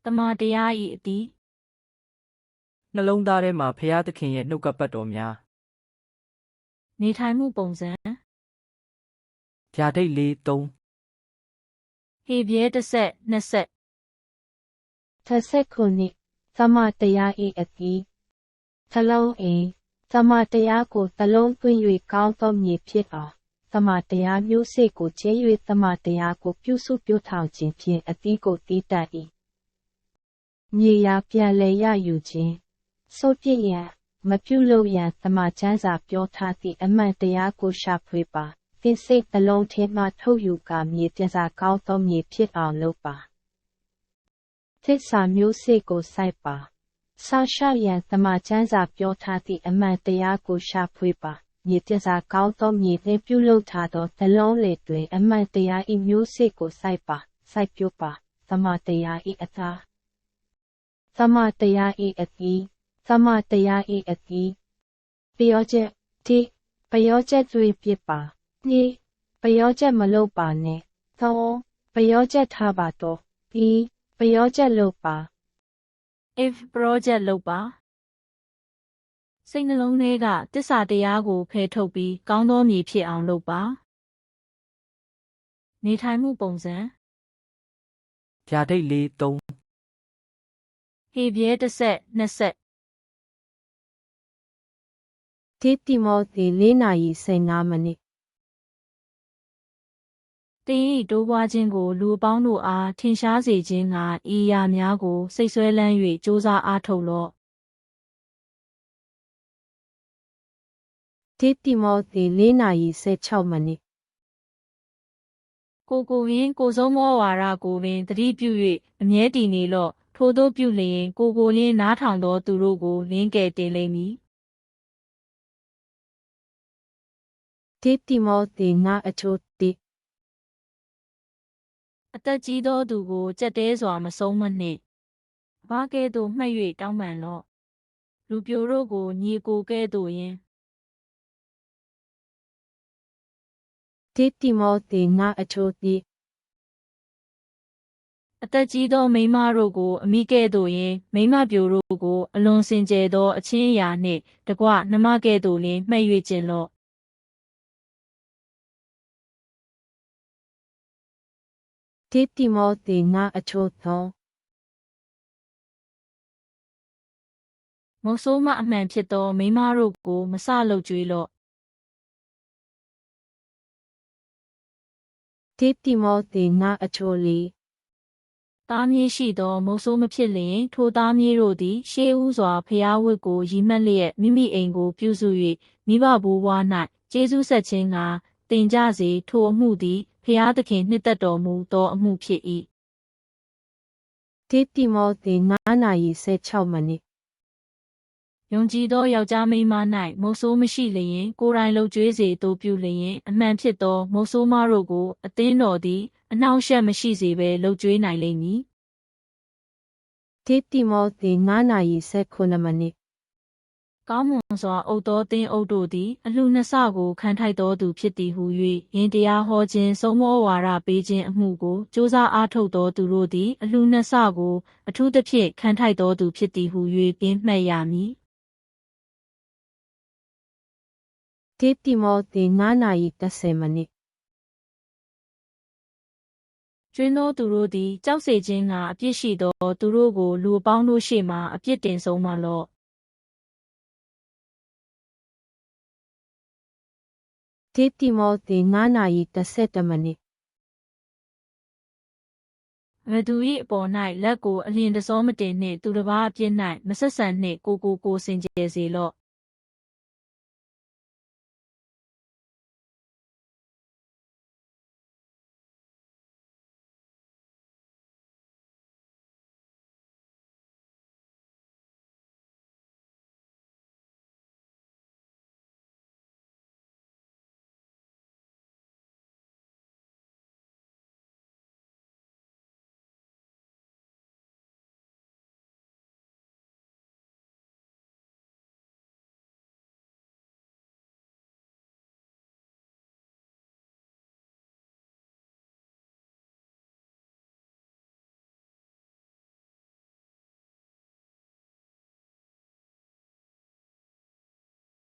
တမန်တရား၏အတီး နှလုံးသားထဲမှာဖရာသခင်ရဲ့နှုတ်ကပတ်တော်များ နေထိုင်မှုပုံစံ ဗျာဒိတ်လေး3 ဟေပြဲတစ်ဆက်နှစ်ဆက် ခုနှစ်သမတရား၏အတီးသလုံးအိသမတရားကိုသလုံးသွင်း၍ကောင်းသောမြေဖြစ်အောင်သမတရားမျိုးစေ့ကိုကျဲ၍သမတရားကိုပြုစုပြုထောင်ခြင်းဖြင့်အတီးကိုတီးတတ်၏မြေယာပြန်လည်ရယူခြင်းစိုးပြည့်ရန်မပြုလုပ်ရန်သမချမ်းစာပြောထားသည့်အမှန်တရားကိုရှာဖွေပါသင်စိတ်နှလုံးထဲမှထုတ်ယူကာမြေပြစာကောင်းသောမြေဖြစ်အောင်လုပ်ပါသစ္စာမျိုးစေ့ကိုစိုက်ပါဆောက်ရှောက်ရန်သမချမ်းစာပြောထားသည့်အမှန်တရားကိုရှာဖွေပါမြေပြစာကောင်းသောမြေနှင့်ပြုလုပ်ထားသောနှလုံးလေတွင်အမှန်တရား၏မျိုးစေ့ကိုစိုက်ပါစိုက်ပျိုးပါသမတရား၏အသားသမတရား၏အတီးသမတရား၏အတီးပျောချက်တိပျောချက်သွေးပြစ်ပါနိပျောချက်မလုပ်ပါနဲ့သုံးပျောချက်ထားပါတော့ပြီးပျောချက်လုပ်ပါ if project လုပ်ပါစိတ်နှလုံးထဲကတစ္ဆာတရားကိုဖယ်ထုတ်ပြီးကောင်းသောမြေဖြစ်အောင်လုပ်ပါနေထိုင်မှုပုံစံ ဗျာဒိတ်လေး3 ဟေပြဲတစ်ဆက်နှစ်ဆက် တိမောသေ4:15 မိနစ် တင်း၏တိုးပွားခြင်းကိုလူအပေါင်းတို့အားထင်ရှားစေခြင်းကဤအရာများကိုစိတ်ဆွဲလန်း၍ကြိုးစားအားထုတ်လော့တိမောသေ4:16 မိနစ် ကိုရင်းကိုဆုံးမောဝါဒကိုပင်သတိပြု၍အမြဲတည်နေလော့ထို့သောပြုလျင်ကိုလင်းနားထောင်သောသူတို့ကိုလင်းကယ်တင်လိမ့်မည်တိမောသေ9အချို့တိအသက်ကြီးသောသူကိုကြက်တဲစွာမဆုံးမနှင့်ဘာကဲ့သို့မှတ်၍တောင်းပန်လော့လူပြိုတို့ကိုညီကိုကဲ့သို့ယင် တိမောသေ9အချို့တိ အသက်ကြီးသောမိန်းမတို့ကိုအမိကဲ့သို့ယင်မိန်းမပြိုတို့ကိုအလွန်စင်ကြယ်သောအချင်းအရာနှင့်တကွနှမကဲ့သို့လင်းမှတ်၍ကျင့်လော့တိမောသေ9အချို့3 မုတ်ဆိုးမအမှန်ဖြစ်သောမိန်းမတို့ကိုမဆလုပ်ကြွေးလော့ တိမောသေ9အချို့4 သားမြေးရှိသောမုတ်ဆိုးမဖြစ်လျင်ထိုသားမြေးတို့သည်ရှေးဦးစွာဖျားဝတ်ကိုရည်မှတ်လျက်မိမိအိမ်ကိုပြုစု၍မိဘဘိုးဘွား၌ကျေးဇူးဆက်ခြင်းကတင်ကြစေထိုအမှုသည်ဖျားသခင်နှစ်သက်တော်မူသောအမှုဖြစ်၏တိမောသေ9:16 မိနစ် ယုံကြည်သောယောက်ျားမိန်းမ၌မုတ်ဆိုးမရှိလျင်ကိုယ်တိုင်လှုပ်ကြွေးစေသို့ပြုလျင်အမှန်ဖြစ်သောမုတ်ဆိုးမတို့ကိုအသင်းတော်သည်အနှောင့်အယှက်မရှိစေဘဲလှုပ်ကြွေးနိုင်လိမ့်မည်တိမောသေ9:19 မိနစ် ကောင်းမွန်စွာအုပ်သောသင်းအုပ်တို့သည်အလှနှစ်ဆကိုခံထိုက်သောသူဖြစ်သည်ဟု၍ယင်တရားဟောခြင်းဆုံးမောဝါဒပေးခြင်းအမှုကိုကြိုးစားအားထုတ်သောသူတို့သည်အလှနှစ်ဆကိုအထူးသဖြင့်ခံထိုက်သောသူဖြစ်သည်ဟု၍ပြင်းမှတ်ရမည်တိမောသေ9:10 မိနစ် ကျွင်းသောသူတို့သည်ကြောက်စေခြင်းကအပြစ်ရှိသောသူတို့ကိုလူအပေါင်းတို့ရှေ့မှအပြစ်တင်ဆုံးမလော့တိမောသေ9:11 မိနစ် ဘသူ၏အပေါ်၌လက်ကိုအလျင်တစောမတင်နှင့်သူတစ်ပါးအပြစ်၌မဆက်ဆံနှင့်ကိုစင်ကြယ်စေလော့